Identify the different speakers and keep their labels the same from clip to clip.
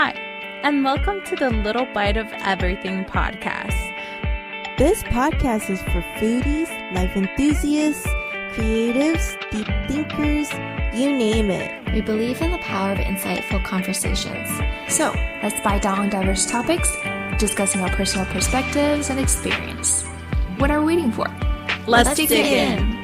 Speaker 1: Hi, and welcome to the Little Bite of Everything podcast.
Speaker 2: This podcast is for foodies, life enthusiasts, creatives, deep thinkers, you name it.
Speaker 3: We believe in the power of insightful conversations. So, let's bite down on diverse topics, discussing our personal perspectives and experience. What are we waiting for?
Speaker 1: Let's dig in.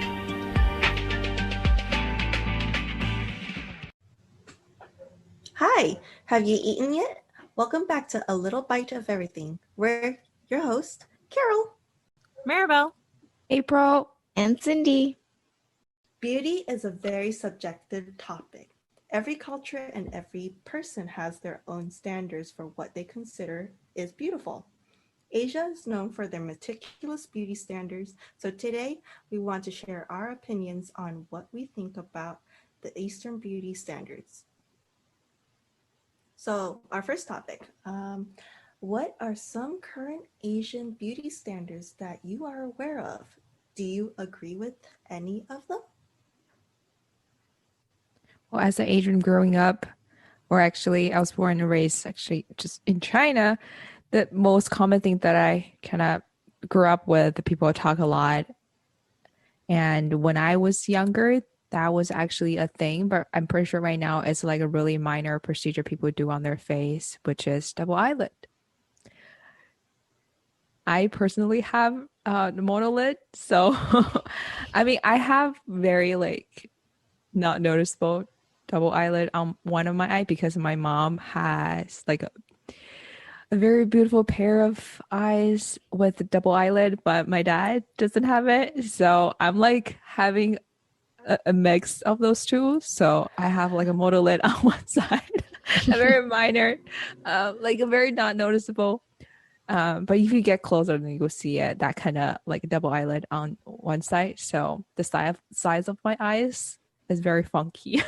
Speaker 2: Hi, have you eaten yet? Welcome back to A Little Bite of Everything. We're your host, Carol.
Speaker 1: Maribel.
Speaker 3: April. And Cindy.
Speaker 2: Beauty is a very subjective topic. Every culture and every person has their own standards for what they consider is beautiful. Asia is known for their meticulous beauty standards, so today we want to share our opinions on what we think about the Eastern beauty standards. So our first topic, what are some current Asian beauty standards that you are aware of? Do you agree with any of them?
Speaker 4: Well, as an Asian growing up, or actually I was born and raised actually just in China, the most common thing that I kind of grew up with, the people talk a lot. And when I was younger, that was actually a thing, but I'm pretty sure right now it's like a really minor procedure people do on their face, which is double eyelid. I personally have the monolid, so I mean, I have very like not noticeable double eyelid on one of my eye because my mom has like a very beautiful pair of eyes with a double eyelid, but my dad doesn't have it. So I'm like having a mix of those two. So I have like a monolid on one side, a very minor, like a very not noticeable. But if you get closer, then you'll see it, that kind of like a double eyelid on one side. So the size of my eyes is very funky.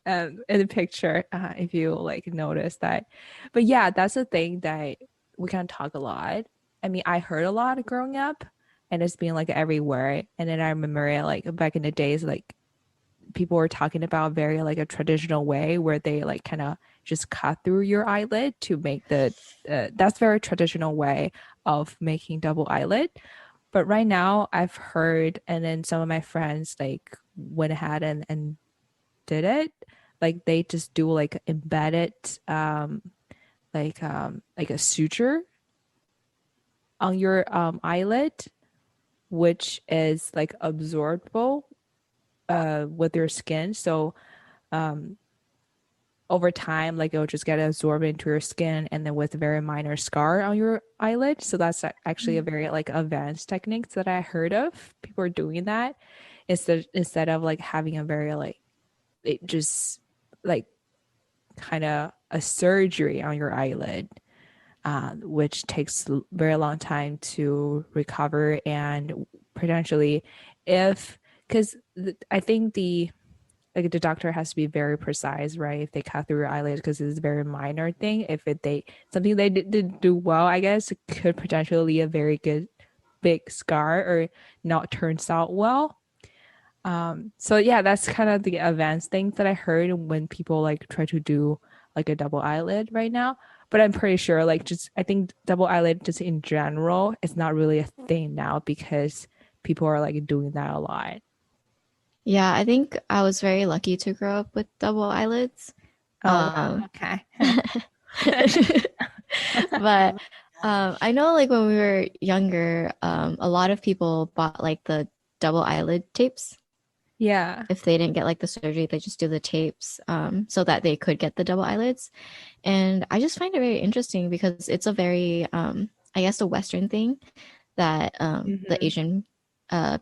Speaker 4: In the picture, if you like notice that. But yeah, that's the thing that we can talk a lot. I mean, I heard a lot growing up and it's been like everywhere. And then I remember like back in the days, like people were talking about very like a traditional way where they like kind of just cut through your eyelid to make that's very traditional way of making double eyelid. But right now I've heard, and then some of my friends like went ahead and did it, like they just do like embedded like a suture on your eyelid, which is like absorbable with your skin. So over time, like it'll just get absorbed into your skin, and then with a very minor scar on your eyelid. So that's actually a very like advanced technique that I heard of. People are doing that instead of like having a very like it just like kind of a surgery on your eyelid, which takes a very long time to recover, and potentially because I think the doctor has to be very precise, right? If they cut through your eyelid, because it's a very minor thing. If they something they didn't do well, I guess it could potentially be a very good big scar or not turns out well. So yeah, that's kind of the advanced things that I heard when people like try to do like a double eyelid right now. But I'm pretty sure like just I think double eyelid just in general is not really a thing now because people are like doing that a lot.
Speaker 3: Yeah, I think I was very lucky to grow up with double eyelids.
Speaker 4: Okay.
Speaker 3: But I know like when we were younger, a lot of people bought like the double eyelid tapes.
Speaker 4: Yeah.
Speaker 3: If they didn't get like the surgery, they just do the tapes so that they could get the double eyelids. And I just find it very interesting because it's a very, I guess, a Western thing that the Asian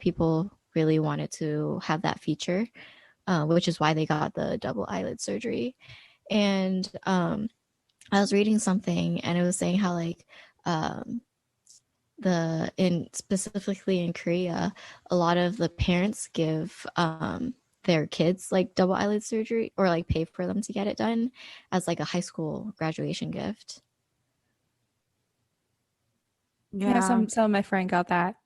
Speaker 3: people really wanted to have that feature, which is why they got the double eyelid surgery. And I was reading something and it was saying how like specifically in Korea, a lot of the parents give their kids like double eyelid surgery or like pay for them to get it done as like a high school graduation gift.
Speaker 4: Yeah, some of my friend got that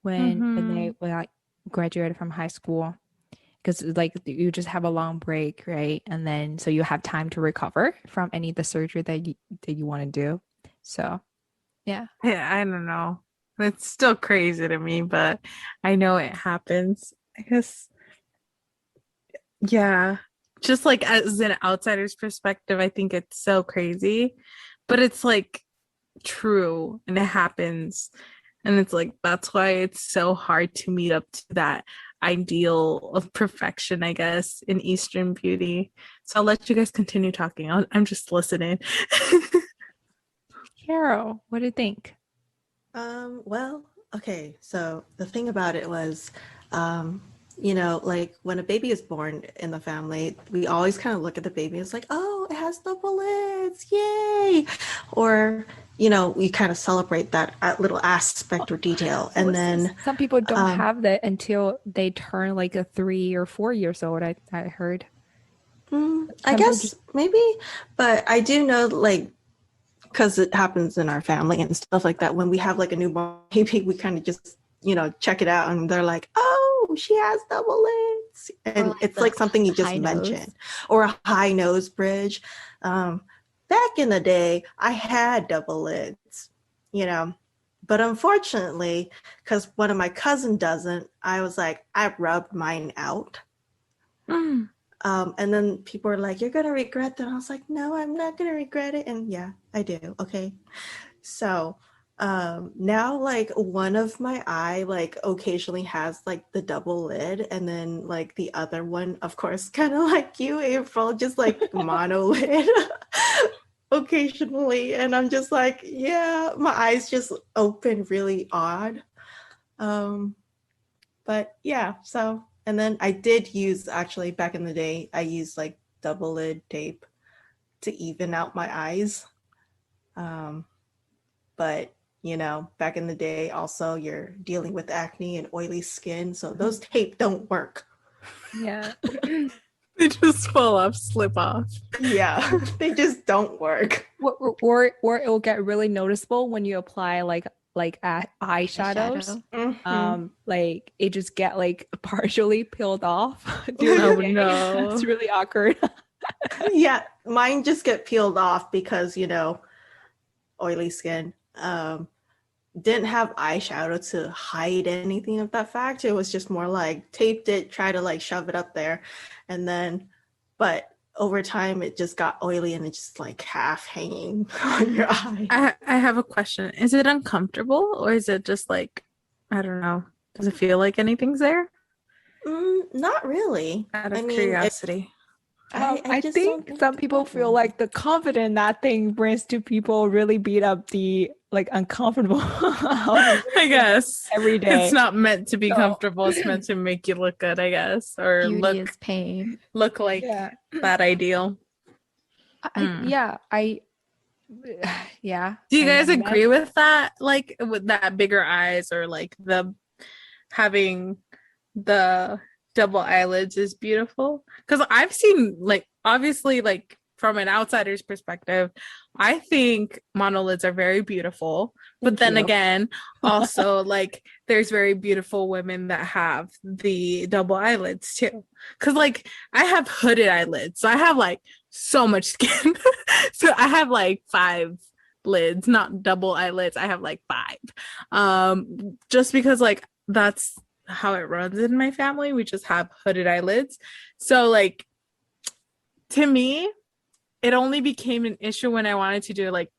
Speaker 4: when
Speaker 1: Mm-hmm.
Speaker 4: they when I graduated from high school. because like you just have a long break, right? And then so you have time to recover from any of the surgery that you want to do. So yeah.
Speaker 5: Yeah, I don't know. It's still crazy to me, but I know it happens. I guess, yeah. Just like as an outsider's perspective, I think it's so crazy, but it's like true and it happens. And it's like, that's why it's so hard to meet up to that ideal of perfection, I guess, in Eastern beauty. So I'll let you guys continue talking. I'm just listening.
Speaker 4: Carol, what do you think?
Speaker 2: Well, okay, so the thing about it was, you know, like when a baby is born in the family, we always kind of look at the baby. It's like, oh, it has double lids, yay! Or, you know, we kind of celebrate that little aspect or detail. And then
Speaker 4: some people don't have that until they turn like a 3 or 4 years old. I heard.
Speaker 2: I guess maybe, but I do know, like, because it happens in our family and stuff like that. When we have like a newborn baby, we kind of just, you know, check it out and they're like, oh, she has double lids. And
Speaker 3: like
Speaker 2: it's like something you just mentioned. Or a high nose bridge. Back in the day, I had double lids, you know, but unfortunately, because one of my cousin doesn't, I was like, I rubbed mine out. And then people were like, you're going to regret that. I was like, no, I'm not going to regret it. And yeah, I do. Okay. So now like one of my eye like occasionally has like the double lid, and then like the other one, of course, kind of like you, April, just like mono lid occasionally. And I'm just like, yeah, my eyes just open really odd. But yeah, so. And then I did use, actually, back in the day, I used like double lid tape to even out my eyes. But, you know, back in the day, also, you're dealing with acne and oily skin. So those tape don't work.
Speaker 4: Yeah.
Speaker 5: They just fall off, slip off.
Speaker 2: Yeah, they just don't work.
Speaker 4: Or it will get really noticeable when you apply like eyeshadows. Like it just get like partially peeled off.
Speaker 5: Oh no,
Speaker 4: it's really awkward.
Speaker 2: Yeah, mine just get peeled off because, you know, oily skin. Didn't have eyeshadow to hide anything of that fact. It was just more like taped it, try to like shove it up there, and then, but over time it just got oily and it's just like half hanging on your eye.
Speaker 5: I have a question. Is it uncomfortable or is it just like, I don't know, does it feel like anything's there?
Speaker 2: Not really.
Speaker 5: Out of curiosity.
Speaker 4: I just think some people feel like the confidence that thing brings to people really beat up the like uncomfortable.
Speaker 5: I guess
Speaker 4: every day
Speaker 5: it's not meant to be comfortable. It's meant to make you look good, I guess, or
Speaker 3: Beauty is pain.
Speaker 5: look like that ideal.
Speaker 4: Yeah.
Speaker 5: Do you guys agree with that? Like with that bigger eyes, or like the having the double eyelids is beautiful? Because I've seen, like, obviously, like from an outsider's perspective, I think monolids are very beautiful. But then again, also like there's very beautiful women that have the double eyelids too. Because like I have hooded eyelids, so I have like so much skin. So I have like 5 lids, not double eyelids. I have like 5. Just because like that's how it runs in my family. We just have hooded eyelids. So like to me, it only became an issue when I wanted to do like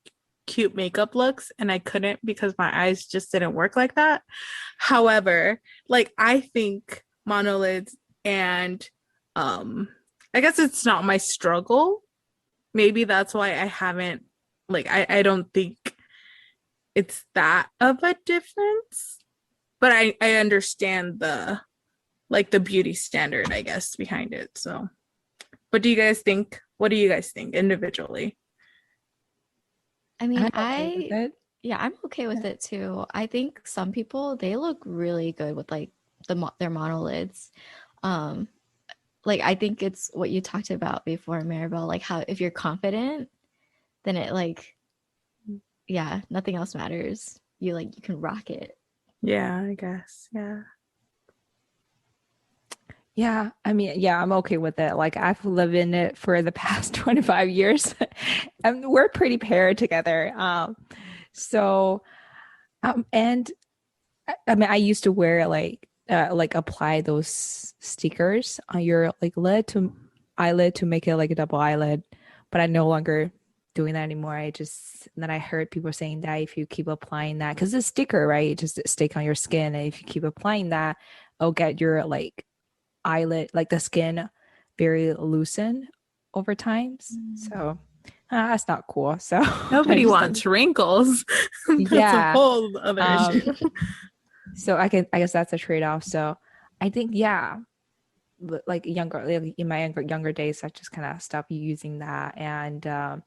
Speaker 5: cute makeup looks, and I couldn't because my eyes just didn't work like that. However, like I think monolids, and I guess it's not my struggle. Maybe that's why I haven't, like, I don't think it's that of a difference. But I understand the, like, the beauty standard, I guess, behind it. So, but what do you guys think individually?
Speaker 3: I mean,
Speaker 4: I'm
Speaker 3: okay with it too. I think some people, they look really good with like their monolids. Like I think it's what you talked about before, Maribel, like how if you're confident, then it like, yeah, nothing else matters. You can rock it.
Speaker 5: Yeah, I guess. Yeah.
Speaker 4: Yeah, I mean, yeah, I'm okay with it. Like I've lived in it for the past 25 years. And we're pretty paired together. So and I mean I used to wear like apply those stickers on your like lid to eyelid to make it like a double eyelid, but I no longer doing that anymore. I just then I heard people saying that if you keep applying that, because it's a sticker, right? It just stick on your skin, and if you keep applying that, it'll get your like eyelid, like the skin, very loosen over times. So that's not cool. So I
Speaker 5: Nobody
Speaker 4: just
Speaker 5: wants wrinkles. That's a
Speaker 4: yeah.
Speaker 5: whole other issue.
Speaker 4: So I guess that's a trade-off. So I think yeah, like in my younger days, I just kind of stopped using that, and I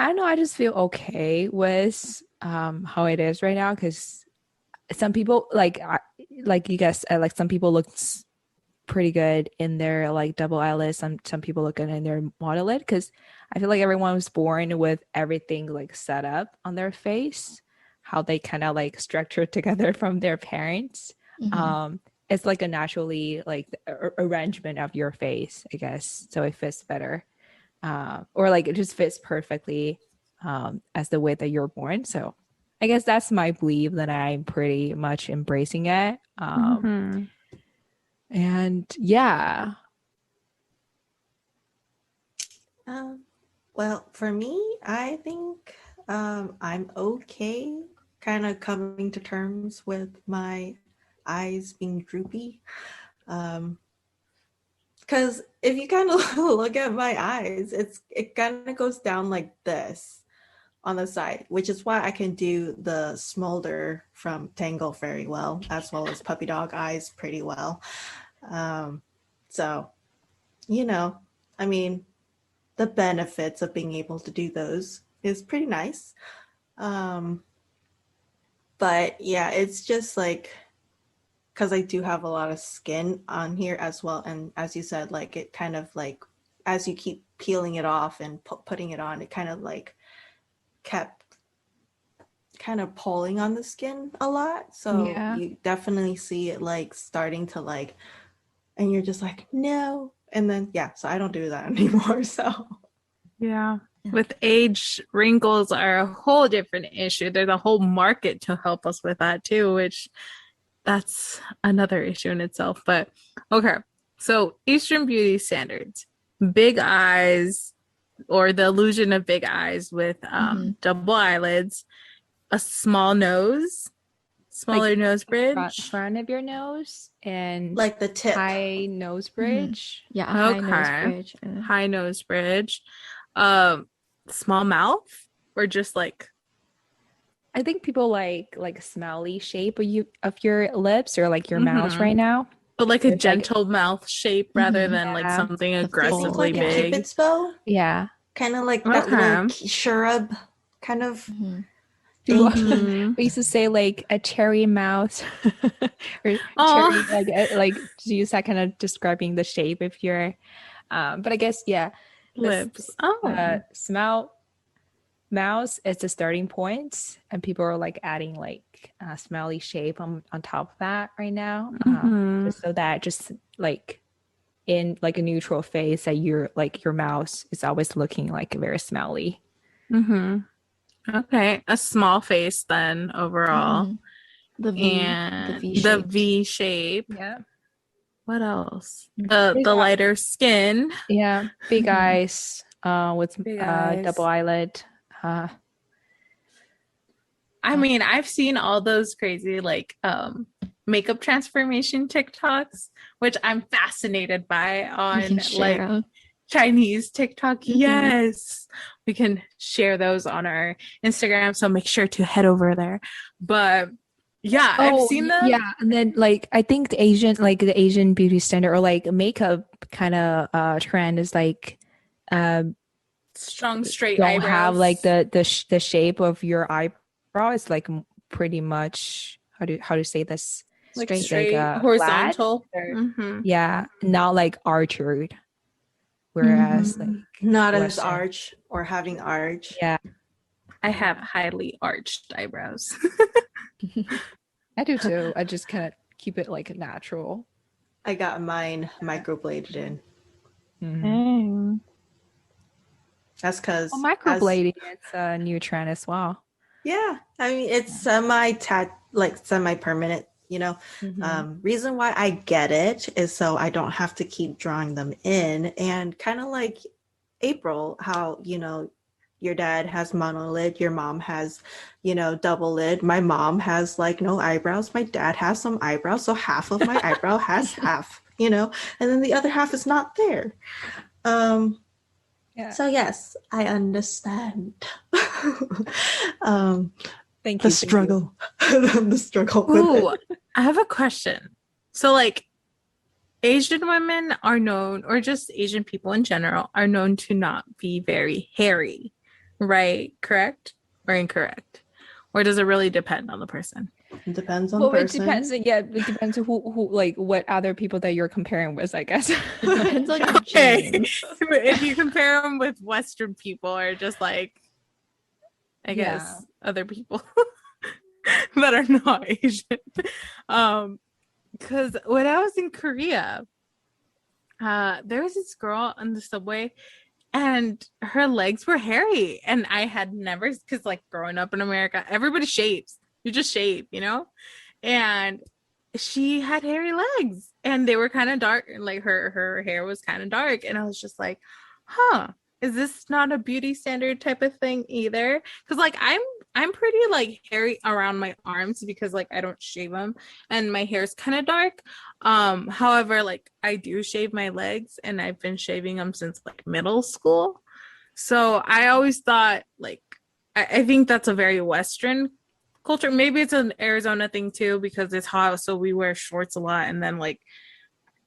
Speaker 4: don't know. I just feel okay with how it is right now because some people like you guys like some people look pretty good in their like double eyelid. Some people look good in their monolid because I feel like everyone was born with everything like set up on their face, how they kind of like structured together from their parents. It's like a naturally like arrangement of your face, I guess, so it fits better, or like it just fits perfectly as the way that you're born. So I guess that's my belief that I'm pretty much embracing it.
Speaker 5: Mhm.
Speaker 4: And yeah.
Speaker 2: Well, for me, I think I'm okay kind of coming to terms with my eyes being droopy. Because if you kind of look at my eyes, it kind of goes down like this on the side, which is why I can do the smolder from Tangle very well, as well as puppy dog eyes pretty well. So, you know, I mean, the benefits of being able to do those is pretty nice. But yeah, it's just like because I do have a lot of skin on here as well. And as you said, like it kind of like as you keep peeling it off and putting it on, it kind of like kept kind of pulling on the skin a lot. So
Speaker 4: Yeah.
Speaker 2: you definitely see it like starting to like, and you're just like, no. And then, yeah, so I don't do that anymore. So,
Speaker 5: Yeah. With age, wrinkles are a whole different issue. There's a whole market to help us with that too, which that's another issue in itself. But okay. So Eastern beauty standards, big eyes or the illusion of big eyes with double eyelids, a small nose, smaller nose bridge.
Speaker 4: Front of your nose and
Speaker 2: like the tip.
Speaker 4: high nose bridge.
Speaker 3: Yeah, a high nose
Speaker 5: Okay.
Speaker 3: bridge.
Speaker 5: High nose bridge. Small mouth or just like
Speaker 4: I think people like smelly shape of your lips or like your mouth right now.
Speaker 5: but like a
Speaker 4: It's like-
Speaker 5: gentle mouth shape rather than like
Speaker 4: Yeah.
Speaker 5: something
Speaker 3: The
Speaker 2: Does it look
Speaker 5: aggressively
Speaker 2: like a
Speaker 5: big.
Speaker 2: Cupid's bow?
Speaker 4: Yeah.
Speaker 2: Kind of like that little shrub kind of
Speaker 4: People,
Speaker 2: dainty.
Speaker 4: we used to say like a cherry mouth or
Speaker 5: Aw.
Speaker 4: cherry like to use that kind of describing the shape if you're but I guess yeah,
Speaker 5: Lips.
Speaker 4: smell mouse is the starting point and people are like adding like smelly shape on top of that right now, just so that just like in like a neutral phase that you're like your mouse is always looking like very smelly.
Speaker 5: Okay, a small face then overall.
Speaker 3: The V,
Speaker 5: And
Speaker 3: the V
Speaker 5: the
Speaker 3: shape.
Speaker 5: V shape.
Speaker 4: Yeah.
Speaker 5: What else? The lighter skin.
Speaker 4: Yeah, big eyes with
Speaker 5: Big eyes.
Speaker 4: double eyelid.
Speaker 5: I mean, I've seen all those crazy like makeup transformation TikToks, which I'm fascinated by
Speaker 3: We can
Speaker 5: on
Speaker 3: share
Speaker 5: like
Speaker 3: 'em.
Speaker 5: Chinese TikTok. Yes. We can share those on our Instagram, so make sure to head over there. But yeah, I've seen them.
Speaker 4: Yeah, and then like I think the Asian beauty standard or like makeup kind of trend is like
Speaker 5: Strong straight
Speaker 4: don't
Speaker 5: eyebrows.
Speaker 4: have like the shape of your eyebrow. It's like pretty much how to say this,
Speaker 5: like
Speaker 4: straight,
Speaker 5: straight,
Speaker 4: like,
Speaker 5: horizontal.
Speaker 4: flat or-
Speaker 5: Mhm.
Speaker 4: yeah, not like archered. Whereas like
Speaker 2: Not as
Speaker 4: Western.
Speaker 2: arch or having arch.
Speaker 4: yeah,
Speaker 5: I have highly arched eyebrows.
Speaker 4: I do too. I just kind of keep it like natural.
Speaker 2: I got mine microbladed in.
Speaker 4: Mhm.
Speaker 5: Dang.
Speaker 2: That's because
Speaker 4: Well, microblading, it's a new trend as well.
Speaker 2: yeah, I mean it's semi permanent, you know. Reason why I get it is so I don't have to keep drawing them in, and kind of like April, how your dad has monolid, your mom has double lid. My mom has like no eyebrows, my dad has some eyebrows, so half of my eyebrow has half, and then the other half is not there.
Speaker 4: Yeah.
Speaker 2: So yes, I understand. um
Speaker 4: Thank
Speaker 2: the
Speaker 4: you.
Speaker 2: struggle. The struggle with
Speaker 5: Ooh,
Speaker 2: it.
Speaker 5: I have a question. So, like, Asian women are known, or just Asian people in general, are known to not be very hairy, right? Correct or incorrect? Or does it really depend on the person?
Speaker 2: It depends on
Speaker 4: Well,
Speaker 2: the
Speaker 4: it
Speaker 2: person.
Speaker 4: depends. Yeah, it depends who like what other people that you're comparing with, I guess.
Speaker 3: It depends on your
Speaker 5: Okay.
Speaker 3: genes.
Speaker 5: If you compare them with Western people, or just like, I
Speaker 4: Yeah.
Speaker 5: guess, other people that are not Asian. Because when I was in Korea, there was this girl on the subway and her legs were hairy, and I had never, because like growing up in America, everybody shaves. You just shave, and she had hairy legs and they were kind of dark, and like her hair was kind of dark, and I was just like, huh, is this not a beauty standard type of thing either? Because like I'm pretty like hairy around my arms because like I don't shave them and my hair's kind of dark. However, like I do shave my legs and I've been shaving them since like middle school. So I always thought like I think that's a very Western culture. Maybe it's an Arizona thing too because it's hot, so we wear shorts a lot. And then like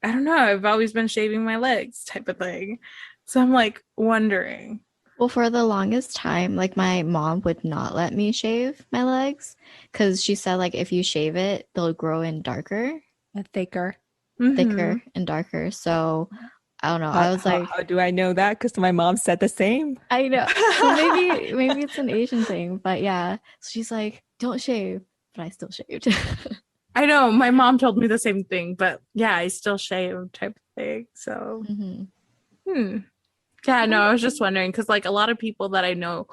Speaker 5: I don't know, I've always been shaving my legs type of thing. So I'm like wondering.
Speaker 3: Well, for the longest time, like my mom would not let me shave my legs because she said like if you shave it, they'll grow in darker,
Speaker 4: Thicker.
Speaker 3: thicker and darker. So I don't know. I was like,
Speaker 4: how do I know that? Because my mom said the same.
Speaker 3: I know. So maybe it's an Asian thing, but yeah. So she's like, don't shave, but I still shaved.
Speaker 5: I know my mom told me the same thing, but yeah, I still shave type of thing. So
Speaker 3: hmm
Speaker 5: yeah, no, I was just wondering because like a lot of people that I know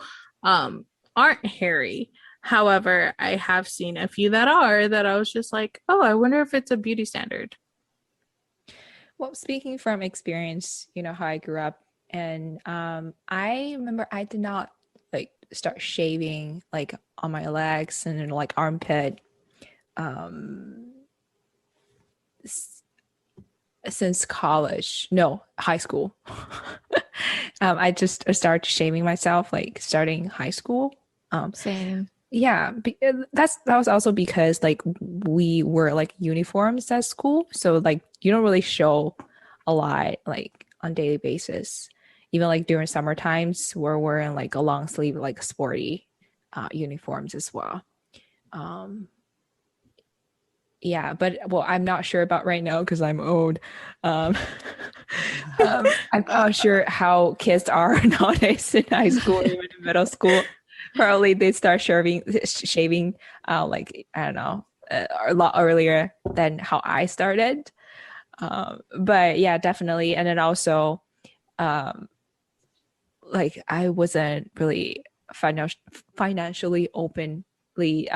Speaker 5: aren't hairy. However, I have seen a few that are, that I was just like, oh, I wonder if it's a beauty standard.
Speaker 4: Well, speaking from experience, how I grew up, and I remember I did not like start shaving like on my legs and then, like armpit since college. No, high school. I just started shaving myself like starting high school.
Speaker 3: Same.
Speaker 4: Yeah, that was also because like we were like uniforms at school, so like you don't really show a lot like on daily basis. Even like during summer times, we're wearing like a long sleeve like sporty uniforms as well. Yeah, but well, I'm not sure about right now because I'm old. I'm not sure how kids are nowadays in high school or even in middle school. Probably they start shaving like I don't know a lot earlier than how I started. But yeah, definitely. And then also like I wasn't really financially openly be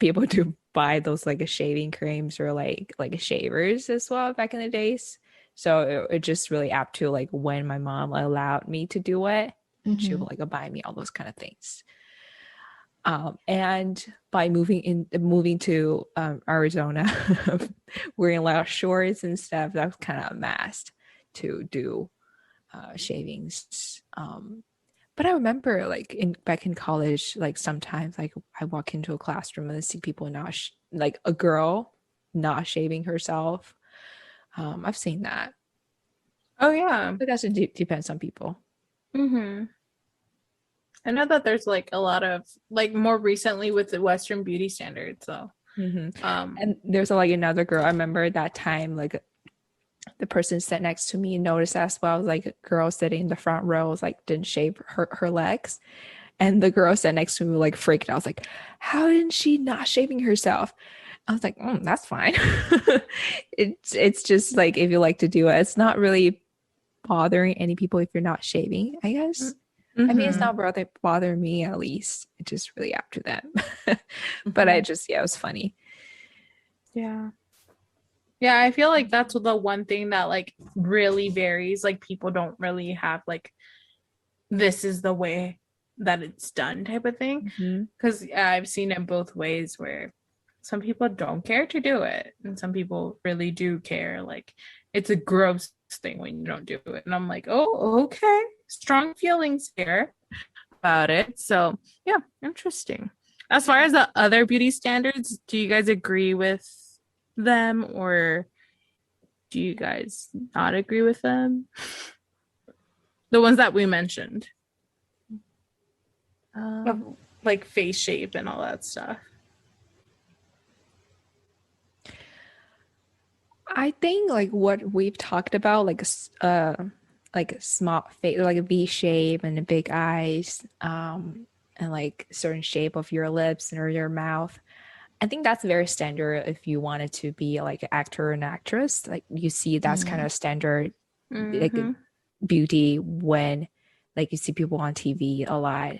Speaker 4: able to buy those like shaving creams or like shavers as well back in the days. So it just really apt to like when my mom allowed me to do it, she would like buy me all those kind of things. And by moving to Arizona, wearing a lot of shorts and stuff, that was kind of a must to do shavings. But I remember like back in college, like sometimes like I walk into a classroom and I see people not like a girl not shaving herself. I've seen that.
Speaker 5: Oh yeah.
Speaker 4: But that's depends on people.
Speaker 5: I know that there's like a lot of like more recently with the Western beauty standards. So,
Speaker 4: and there's like another girl. I remember that time, like the person sat next to me noticed as well. Like a girl sitting in the front row was like didn't shave her legs, and the girl sat next to me like freaked out. I was like, how didn't she not shaving herself? I was like, that's fine. It's just like if you like to do it, it's not really bothering any people if you're not shaving, I guess. I mean, it's not bothering me at least. It's just really up to them. But I just, it was funny.
Speaker 5: Yeah. Yeah, I feel like that's the one thing that like really varies. Like people don't really have like this is the way that it's done type of thing. Because I've seen it both ways where some people don't care to do it and some people really do care. Like it's a gross thing when you don't do it. And I'm like, oh, okay. Strong feelings here about it. So yeah, interesting. As far as the other beauty standards, do you guys agree with them or do you guys not agree with them? The ones that we mentioned. Like face shape and all that stuff.
Speaker 4: I think like what we've talked about, like a small face, like a V shape and the big eyes, and like certain shape of your lips or your mouth. I think that's very standard if you wanted to be like an actor or an actress. Like you see that's kind of standard like beauty when like you see people on TV a lot.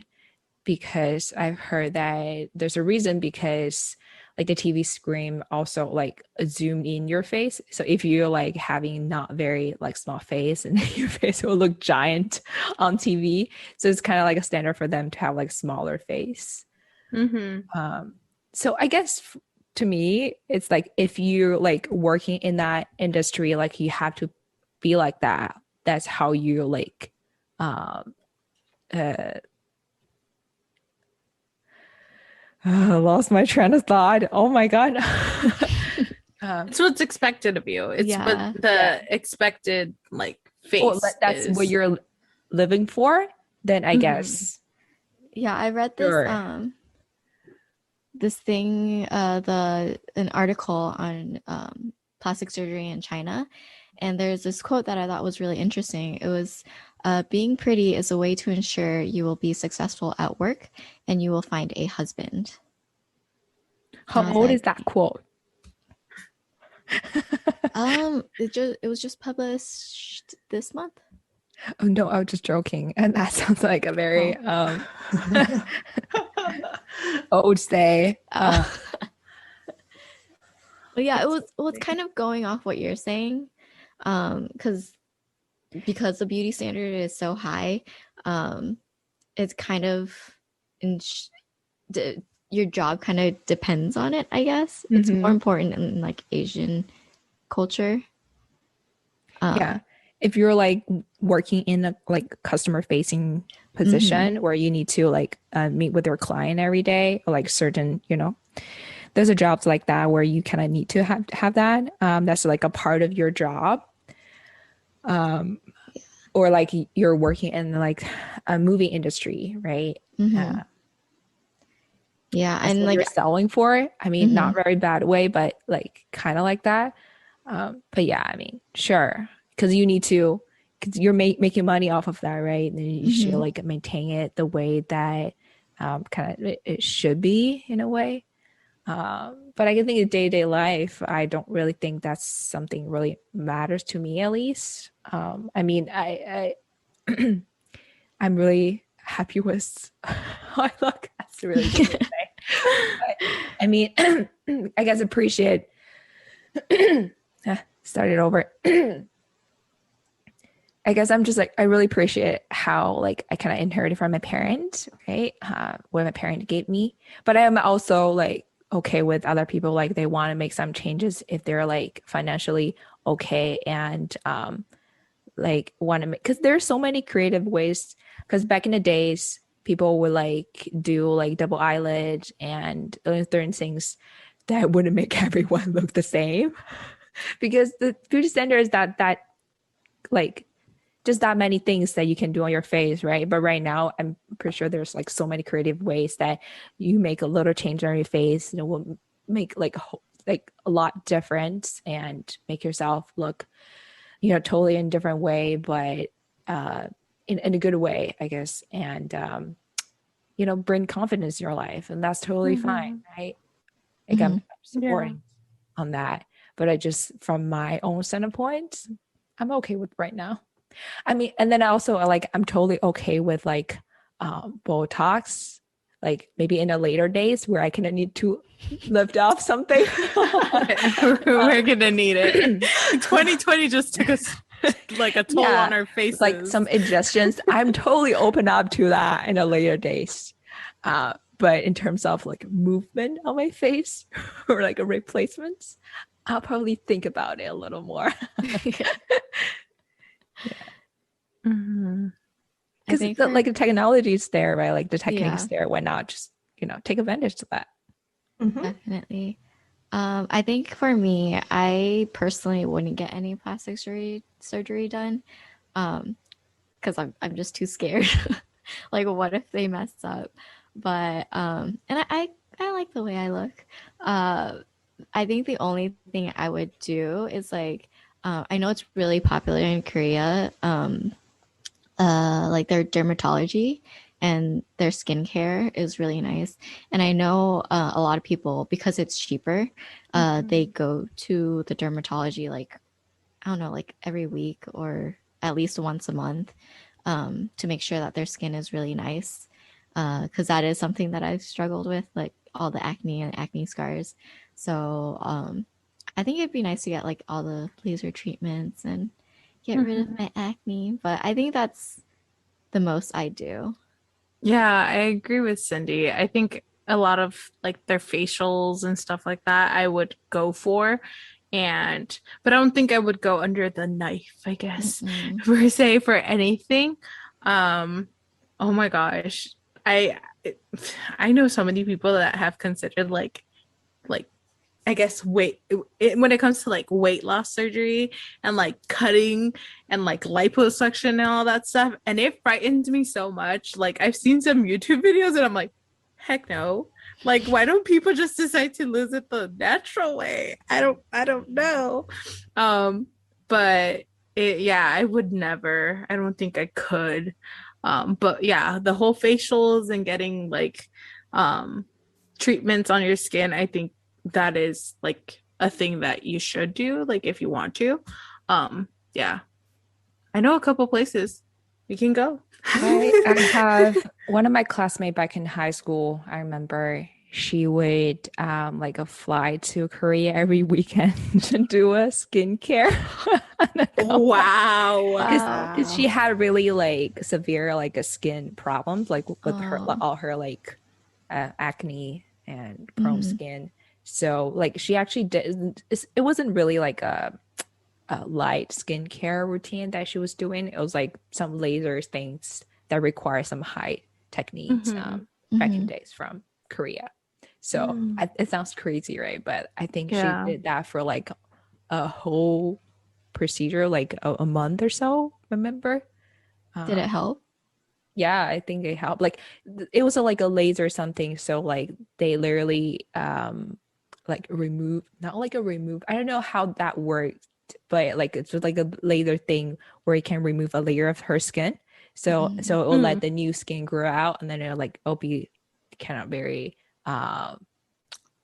Speaker 4: Because I've heard that there's a reason because like the TV screen also like zoomed in your face. So if you're like having not very like small face and your face will look giant on TV. So it's kind of like a standard for them to have like smaller face. So I guess to me, it's like if you're like working in that industry, like you have to be like that. That's how you like lost my train of thought. Oh my god.
Speaker 5: It's what's expected of you. It's what the expected like face
Speaker 4: that's
Speaker 5: is.
Speaker 4: what you're living for, then I guess.
Speaker 3: Yeah, I read this this thing, an article on plastic surgery in China, and there's this quote that I thought was really interesting. It was, being pretty is a way to ensure you will be successful at work and you will find a husband.
Speaker 4: How old is that quote?
Speaker 3: It was just published this month.
Speaker 4: Oh no, I was just joking. And that sounds like a very old say.
Speaker 3: But yeah, it was kind of going off what you're saying. Because the beauty standard is so high, it's kind of your job kind of depends on it, I guess. It's more important in like Asian culture.
Speaker 4: Yeah, if you're like working in a like customer facing position where you need to like meet with your client every day, or like certain, there's a jobs like that where you kind of need to have that. That's like a part of your job. Or like you're working in like a movie industry, right?
Speaker 3: Yeah,
Speaker 4: and like you're selling for it. I mean, not very bad way, but like kind of like that. But yeah, I mean, sure, because you need to, because you're making money off of that, right? And you should like maintain it the way that kind of it should be in a way. But I can think of day-to-day life, I don't really think that's something really matters to me, at least. I mean, I I'm really happy with how I look. That's really good to say. But, I mean, I guess appreciate start it over. I guess I'm just like, I really appreciate how like I kind of inherited from my parents, right? What my parent gave me. But I am also like okay with other people, like they want to make some changes if they're like financially okay and like want to make, because there's so many creative ways, because back in the days people would like do like double eyelid and certain things that wouldn't make everyone look the same because the beauty standard is that like just that many things that you can do on your face, right? But right now I'm pretty sure there's like so many creative ways that you make a little change on your face and it will make like a lot different and make yourself look totally in a different way, but in a good way, I guess, and bring confidence in your life, and that's totally fine, right? Like I'm
Speaker 3: Mhm.
Speaker 4: supporting on that, but I just from my own standpoint, I'm okay with right now. I mean, and then also like I'm totally okay with like Botox, like maybe in the later days where I kind of need to lift off something.
Speaker 5: We're gonna need it. 2020 just took us like a toll on our faces.
Speaker 4: Like some ingestions. I'm totally open up to that in the later days. But in terms of like movement on my face or like a replacements, I'll probably think about it a little more.
Speaker 5: Mhm.
Speaker 3: I
Speaker 4: Because
Speaker 3: think
Speaker 4: like the technology is there, right? Like the techniques
Speaker 3: Yeah.
Speaker 4: there. Why not just take advantage of that?
Speaker 2: Mhm.
Speaker 3: Definitely. I think for me, I personally wouldn't get any plastic surgery done, because I'm just too scared. Like, what if they mess up? But and I like the way I look. I think the only thing I would do is like, I know it's really popular in Korea. Like their dermatology and their skincare is really nice. And I know a lot of people, because it's cheaper, they go to the dermatology like, I don't know, like every week or at least once a month, to make sure that their skin is really nice. Because that is something that I've struggled with, like all the acne and acne scars. So I think it'd be nice to get like all the laser treatments and get rid of my acne. But I think that's the most I do.
Speaker 5: Yeah, I agree with Cindy. I think a lot of like their facials and stuff like that I would go for. But I don't think I would go under the knife, I guess,
Speaker 3: Mm-mm.
Speaker 5: per se for anything. Um, oh my gosh. I I know so many people that have considered like I guess when it comes to like weight loss surgery and like cutting and like liposuction and all that stuff, and it frightens me so much. Like I've seen some YouTube videos and I'm like, heck no. Like why don't people just decide to lose it the natural way? I don't know. But yeah, I would never. I don't think I could. But yeah, the whole facials and getting like um treatments on your skin, I think that is like a thing that you should do, like if you want to. Yeah, I know a couple places we can go.
Speaker 4: I have one of my classmates back in high school. I remember she would like fly to Korea every weekend to do a skincare.
Speaker 5: Wow.
Speaker 4: Because she had really like severe like a skin problems, like with her
Speaker 3: Oh.
Speaker 4: all her like acne and prone
Speaker 3: Mhm.
Speaker 4: skin. So like she actually did. It wasn't really like a light skincare routine that she was doing. It was like some laser things that require some high techniques back in
Speaker 3: Mhm.
Speaker 4: days from Korea. So it sounds crazy, right? But I think she
Speaker 5: Yeah.
Speaker 4: did that for like a whole procedure, like a month or so. Remember?
Speaker 3: Did it help?
Speaker 4: Yeah, I think it helped. Like it was like a laser something. So like they literally like remove, not like a remove. I don't know how that worked, but like it's just like a laser thing where it can remove a layer of her skin. So
Speaker 3: Mhm.
Speaker 4: so it will let the new skin grow out, and then it'll be kind of very
Speaker 5: Well,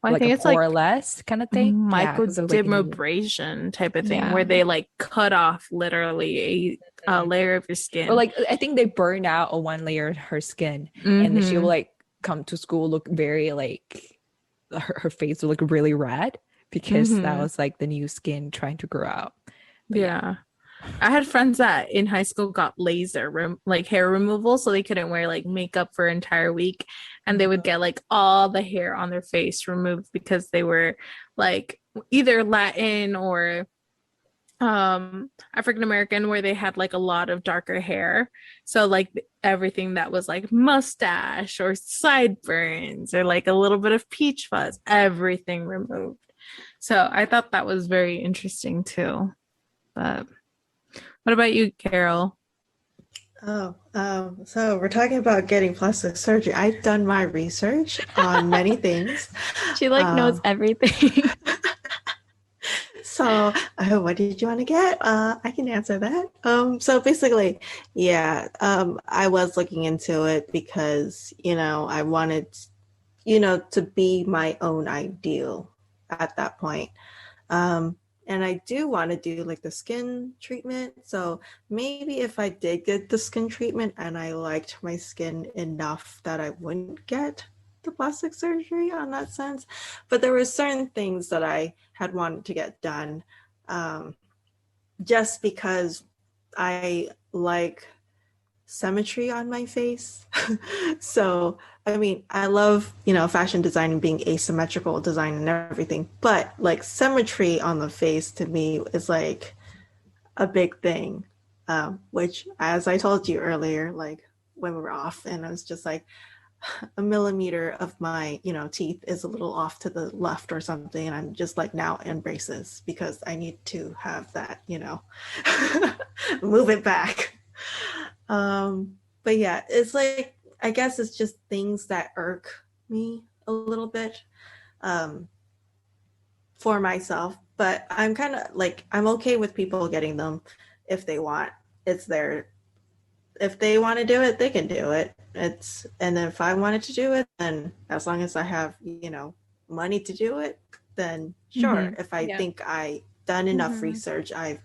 Speaker 5: I
Speaker 4: like a
Speaker 5: think it's like
Speaker 4: poreless kind of thing. Yeah, because of like a new.
Speaker 5: microdermabrasion type of thing
Speaker 4: Yeah.
Speaker 5: where they like cut off literally a layer of your skin.
Speaker 4: Or like I think they burned out a one layer of her skin, and then she will like come to school look very like her face will look really red because that was like the new skin trying to grow out. But
Speaker 5: Yeah. I had friends that in high school got like hair removal, so they couldn't wear like makeup for an entire week, and they would get like all the hair on their face removed because they were like either Latin or African American, where they had like a lot of darker hair. So like everything that was like mustache or sideburns or like a little bit of peach fuzz, everything removed. So I thought that was very interesting too. But what about you, Carol?
Speaker 2: So we're talking about getting plastic surgery. I've done my research on many things.
Speaker 3: She like knows everything.
Speaker 2: So, what did you want to get? I can answer that. So basically, yeah, I was looking into it because, I wanted to be my own ideal at that point. And I do want to do like the skin treatment. So maybe if I did get the skin treatment and I liked my skin enough that I wouldn't get the plastic surgery on that sense. But there were certain things that I had wanted to get done just because I like symmetry on my face. So, I mean, I love, fashion design and being asymmetrical design and everything, but like symmetry on the face to me is like a big thing, which, as I told you earlier, like when we were off and I was just like, a millimeter of my, teeth is a little off to the left or something. And I'm just like now in braces because I need to have that, move it back. But yeah, it's like, I guess it's just things that irk me a little bit for myself, but I'm kind of like, I'm okay with people getting them if they want. It's their, if they want to do it, they can do it. And then if I wanted to do it, then as long as I have, money to do it, then sure.
Speaker 4: Mm-hmm.
Speaker 2: If I think I done enough research, I've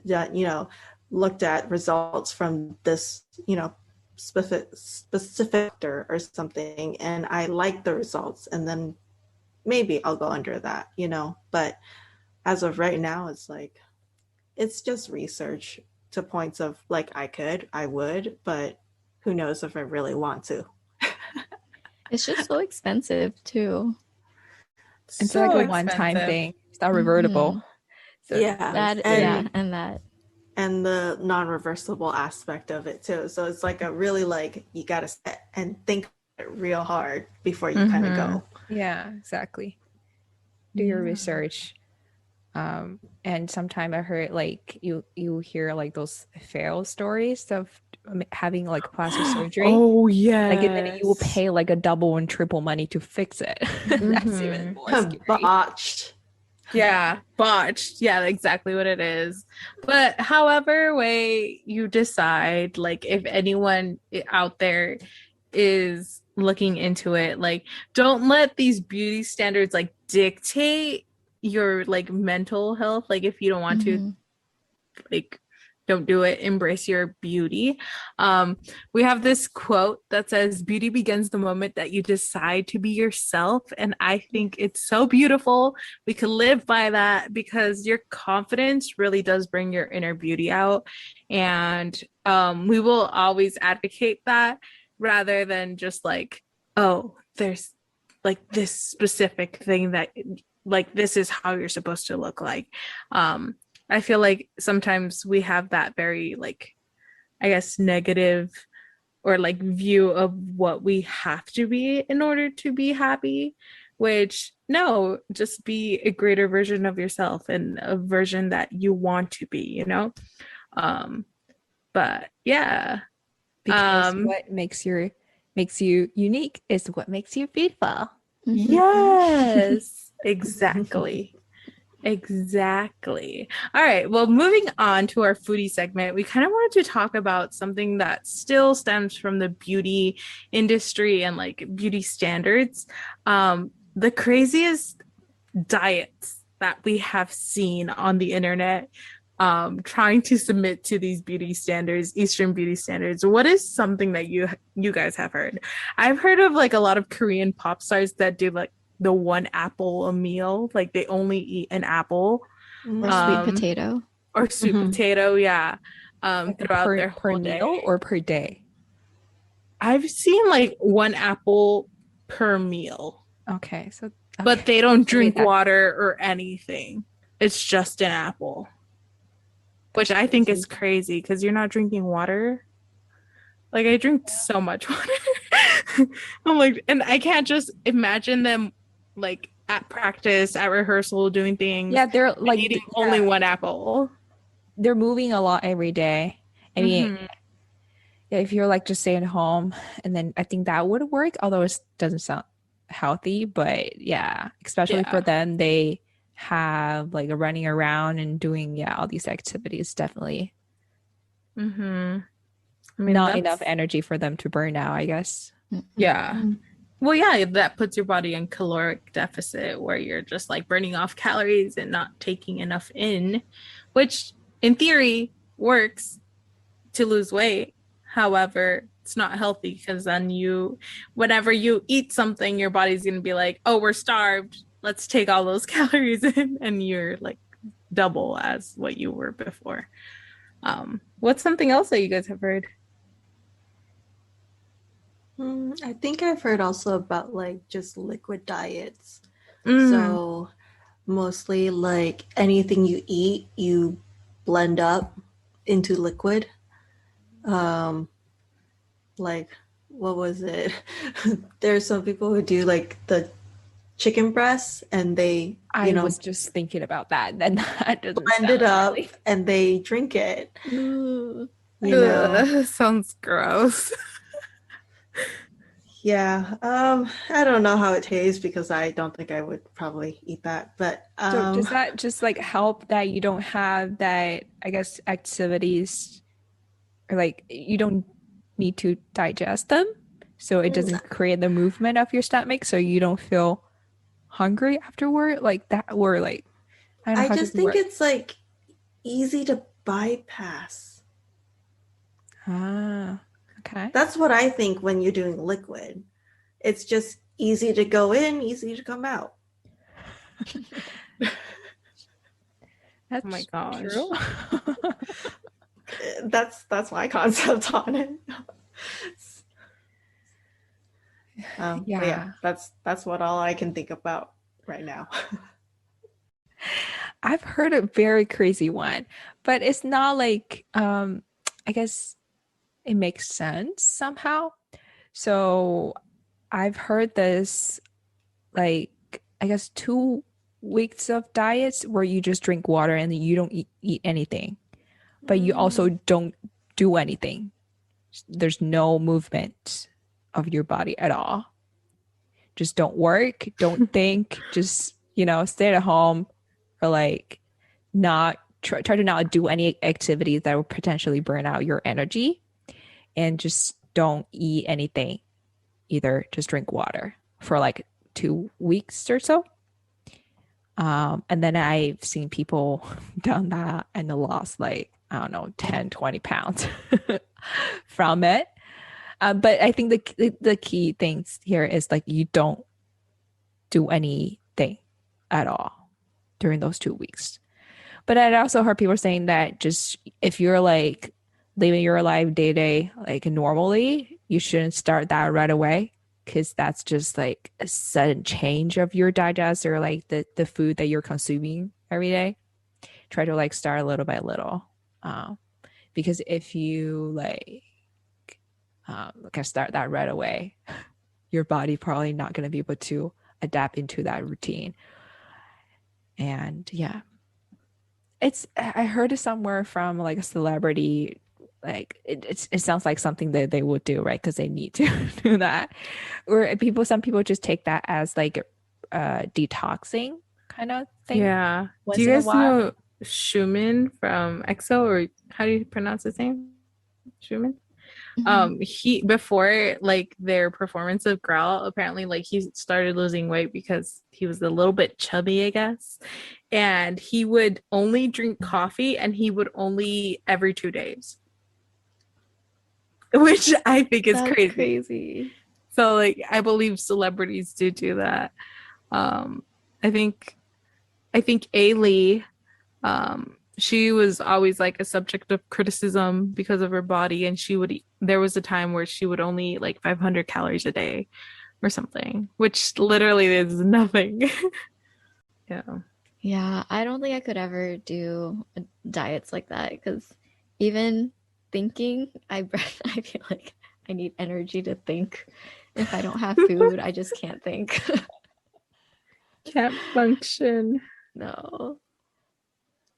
Speaker 2: done, looked at results from this, specific or something, and I like the results, and then maybe I'll go under that, but as of right now, it's like, it's just research to points of like, I would, but who knows if I really want to.
Speaker 3: It's just so expensive too.
Speaker 4: It's
Speaker 5: So
Speaker 4: like a one-time
Speaker 5: expensive.
Speaker 4: thing. It's not revertible. So
Speaker 2: Yeah. And the non-reversible aspect of it too. So it's like a really like, you got to sit and think it real hard before you kind of go.
Speaker 4: Yeah, exactly. Do your research. And sometimes I heard like you hear like those fail stories of having like plastic surgery.
Speaker 5: Oh yeah.
Speaker 4: Like, and then you will pay like a double and triple money to fix it. That's even more scary.
Speaker 2: Botched.
Speaker 5: Yeah, botched. Yeah, exactly what it is. But however way you decide, like if anyone out there is looking into it, like don't let these beauty standards like dictate your like mental health. Like if you don't want to, like don't do it. Embrace your beauty. We have this quote that says, beauty begins the moment that you decide to be yourself. And I think it's so beautiful. We could live by that because your confidence really does bring your inner beauty out. And we will always advocate that rather than just like, oh, there's like this specific thing that like, this is how you're supposed to look like. I feel like sometimes we have that very like, I guess, negative or like view of what we have to be in order to be happy, which no, just be a greater version of yourself and a version that you want to be, but yeah.
Speaker 4: Because what makes you unique is what makes you beautiful.
Speaker 5: Yes, exactly. Exactly. All right. Well, moving on to our foodie segment, we kind of wanted to talk about something that still stems from the beauty industry and like beauty standards. The craziest diets that we have seen on the internet, trying to submit to these beauty standards, Eastern beauty standards. What is something that you guys have heard? I've heard of like a lot of Korean pop stars that do like the one apple a meal, like they only eat an apple
Speaker 3: or sweet potato
Speaker 5: yeah,
Speaker 4: like
Speaker 5: throughout their whole day.
Speaker 4: meal or per day.
Speaker 5: I've seen like one apple per meal.
Speaker 4: Okay, so
Speaker 5: but they don't drink water or anything. It's just an apple, which I think is crazy because you're not drinking water. Like I drink so much water. I'm like, and I can't just imagine them like at practice, at rehearsal, doing things.
Speaker 4: Yeah, they're like
Speaker 5: eating only one apple.
Speaker 4: They're moving a lot every day. I mean, if you're like just staying home, and then I think that would work. Although it doesn't sound healthy, but yeah, especially for them, they have like a running around and doing all these activities. Definitely,
Speaker 5: I mean,
Speaker 4: not enough energy for them to burn out, I guess.
Speaker 5: Yeah. Well, yeah, that puts your body in caloric deficit where you're just like burning off calories and not taking enough in, which in theory works to lose weight. However, it's not healthy because then whenever you eat something, your body's going to be like, oh, we're starved. Let's take all those calories in. And you're like double as what you were before. What's something else that you guys have heard?
Speaker 2: I think I've heard also about like just liquid diets.
Speaker 5: Mm.
Speaker 2: So mostly like anything you eat, you blend up into liquid. Like what was it? There's some people who do like the chicken breasts and they
Speaker 4: I was just thinking about that. Then that doesn't
Speaker 2: blend it up and they drink it.
Speaker 3: Ooh.
Speaker 5: Sounds gross.
Speaker 2: Yeah. I don't know how it tastes because I don't think I would probably eat that. But
Speaker 4: so does that just like help that you don't have that, I guess, activities, or like you don't need to digest them, so it doesn't create the movement of your stomach, so you don't feel hungry afterward, like that, or like
Speaker 2: I just think it's like easy to bypass.
Speaker 4: Okay.
Speaker 2: That's what I think when you're doing liquid. It's just easy to go in, easy to come out.
Speaker 4: That's
Speaker 5: oh my gosh.
Speaker 4: true.
Speaker 2: That's my concept on it. Yeah, that's what all I can think about right now.
Speaker 4: I've heard a very crazy one, but it's not like I guess it makes sense somehow. So I've heard this, like, I guess 2 weeks of diets where you just drink water and you don't eat anything, but you also don't do anything. There's no movement of your body at all. Just don't work, don't think, just, stay at home, or like not try to not do any activities that will potentially burn out your energy, and just don't eat anything either. Just drink water for like 2 weeks or so. And then I've seen people done that and lost like, I don't know, 10, 20 pounds from it. But I think the key things here is like you don't do anything at all during those 2 weeks. But I also heard people saying that just if you're like living your life day to day like normally, you shouldn't start that right away, because that's just like a sudden change of your digest, or like the food that you're consuming every day. Try to like start little by little, because if you can start that right away, your body probably not going to be able to adapt into that routine. And yeah, I heard it somewhere from like a celebrity, like it sounds like something that they would do, right? Because they need to do that. Or some people just take that as like detoxing kind of thing.
Speaker 5: Yeah. Do you guys know Schumann from EXO, or how do you pronounce his name? Schumann? He, before like their performance of Growl, apparently like he started losing weight because he was a little bit chubby, I guess, and he would only drink coffee, and he would only every 2 days, which I think is crazy. So like I believe celebrities do that. I think Ailey, she was always like a subject of criticism because of her body, and there was a time where she would only eat like 500 calories a day or something, which literally is nothing.
Speaker 3: Yeah, I don't think I could ever do diets like that, because even thinking, I feel like I need energy to think. If I don't have food, I just can't think.
Speaker 5: Can't function.
Speaker 3: No.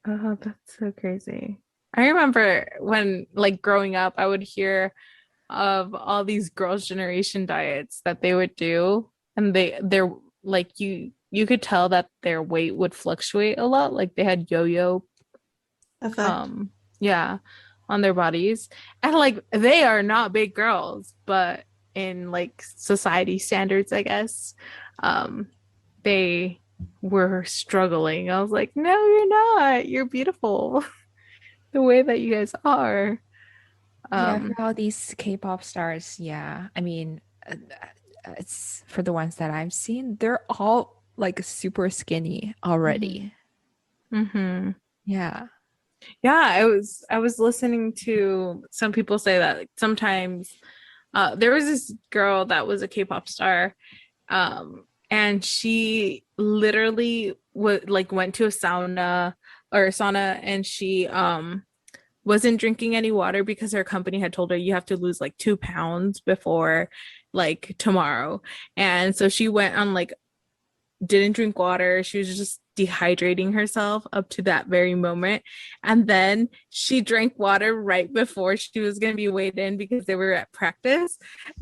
Speaker 5: Oh, that's so crazy. I remember when, like, growing up, I would hear of all these girls' generation diets that they would do, and they're like, you could tell that their weight would fluctuate a lot. Like they had yo-yo
Speaker 2: effect.
Speaker 5: On their bodies, and like they are not big girls, but in like society standards, I guess. They were struggling. I was like, no, you're not. You're beautiful the way that you guys are.
Speaker 4: Yeah, for all these K-pop stars, yeah. I mean, it's for the ones that I've seen, they're all like super skinny already.
Speaker 5: Mm-hmm.
Speaker 4: Yeah.
Speaker 5: Yeah, I was listening to some people say that like, sometimes there was this girl that was a K-pop star, and she literally went to a sauna, and she wasn't drinking any water because her company had told her you have to lose like 2 pounds before like tomorrow. And so she went on like didn't drink water. She was just dehydrating herself up to that very moment. And then she drank water right before she was going to be weighed in because they were at practice.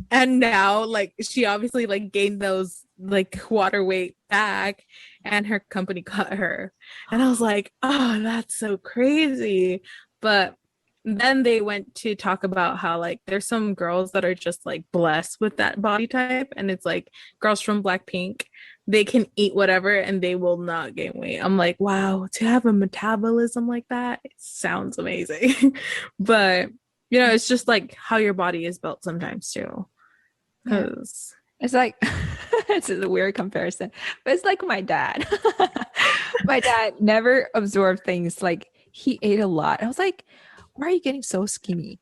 Speaker 5: And now like she obviously like gained those like water weight back, and her company cut her. And I was like, oh, that's so crazy. But then they went to talk about how like there's some girls that are just like blessed with that body type, and it's like girls from Blackpink, they can eat whatever and they will not gain weight. I'm like, wow, to have a metabolism like that, it sounds amazing. But you know, it's just like how your body is built sometimes too. Because
Speaker 4: it's like it's a weird comparison, but it's like my dad. My dad never absorbed things. Like he ate a lot. I was like, why are you getting so skinny?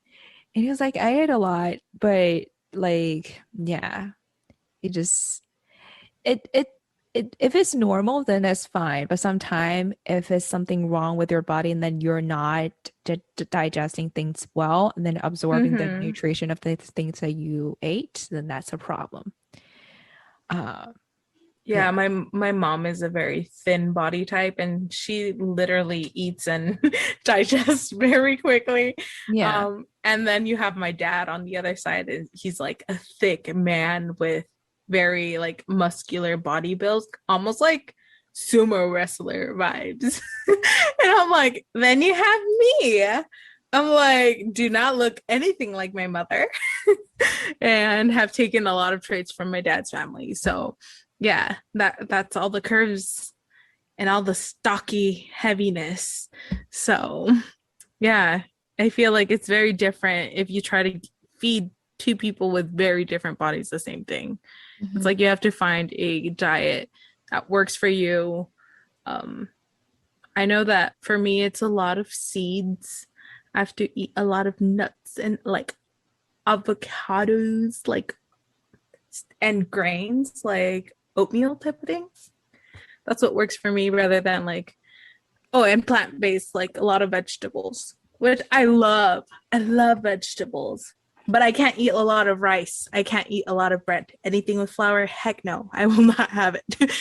Speaker 4: And he was like, I ate a lot, but like, yeah, it if it's normal, then that's fine. But sometimes if it's something wrong with your body and then you're not digesting things well and then absorbing the nutrition of the things that you ate, then that's a problem.
Speaker 5: Yeah, my mom is a very thin body type, and she literally eats and digests very quickly.
Speaker 4: Yeah.
Speaker 5: And then you have my dad on the other side, and he's like a thick man with very like muscular body builds, almost like sumo wrestler vibes. And I'm like, then you have me. I'm like, do not look anything like my mother, and have taken a lot of traits from my dad's family. So yeah, that's all the curves and all the stocky heaviness. So yeah, I feel like it's very different if you try to feed two people with very different bodies the same thing. It's like you have to find a diet that works for you. I know that for me, it's a lot of seeds. I have to eat a lot of nuts and like avocados, like, and grains, like oatmeal type of things. That's what works for me rather than like, oh, and plant-based, like a lot of vegetables, which I love. I love vegetables, but I can't eat a lot of rice. I can't eat a lot of bread. Anything with flour, heck no, I will not have it.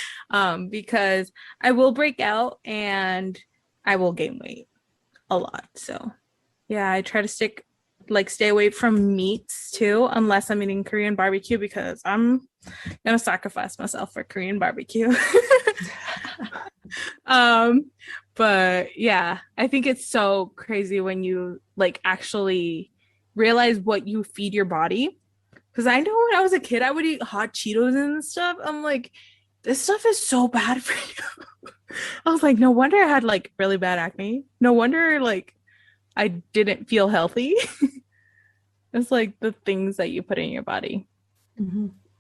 Speaker 5: Because I will break out and I will gain weight a lot. So yeah, I try to stay away from meats too, unless I'm eating Korean barbecue, because I'm gonna sacrifice myself for Korean barbecue. But yeah, I think it's so crazy when you like actually realize what you feed your body. Because I know when I was a kid, I would eat hot Cheetos and stuff. I'm like, this stuff is so bad for you. I was like, no wonder I had like really bad acne. No wonder like I didn't feel healthy. It's like the things that you put in your body.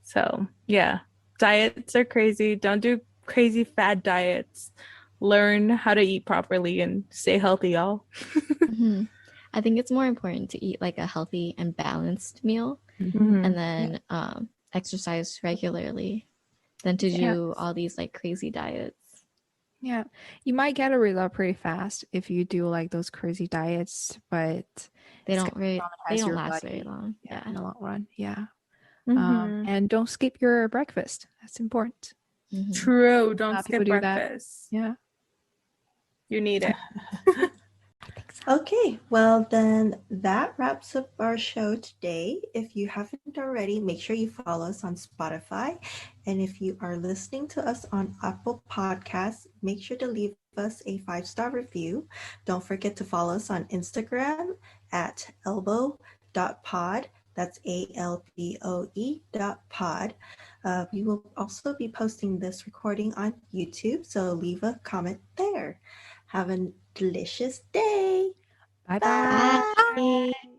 Speaker 5: So yeah, diets are crazy. Don't do crazy fad diets. Learn how to eat properly and stay healthy, y'all.
Speaker 3: I think it's more important to eat like a healthy and balanced meal, and then exercise regularly than to do all these like crazy diets.
Speaker 4: Yeah, you might get a result pretty fast if you do like those crazy diets, but
Speaker 3: they don't last very long.
Speaker 4: Yeah, in the long run. Yeah. And don't skip your breakfast. That's important.
Speaker 5: True. Don't skip breakfast.
Speaker 4: Yeah.
Speaker 5: You need it.
Speaker 2: Okay, well then that wraps up our show today. If you haven't already, make sure you follow us on Spotify. And if you are listening to us on Apple Podcasts, make sure to leave us a 5-star review. Don't forget to follow us on Instagram at elbow.pod That's ALBOE.pod. We will also be posting this recording on YouTube, so leave a comment there. Have a delicious day.
Speaker 4: Bye bye.
Speaker 2: Bye.
Speaker 3: Bye.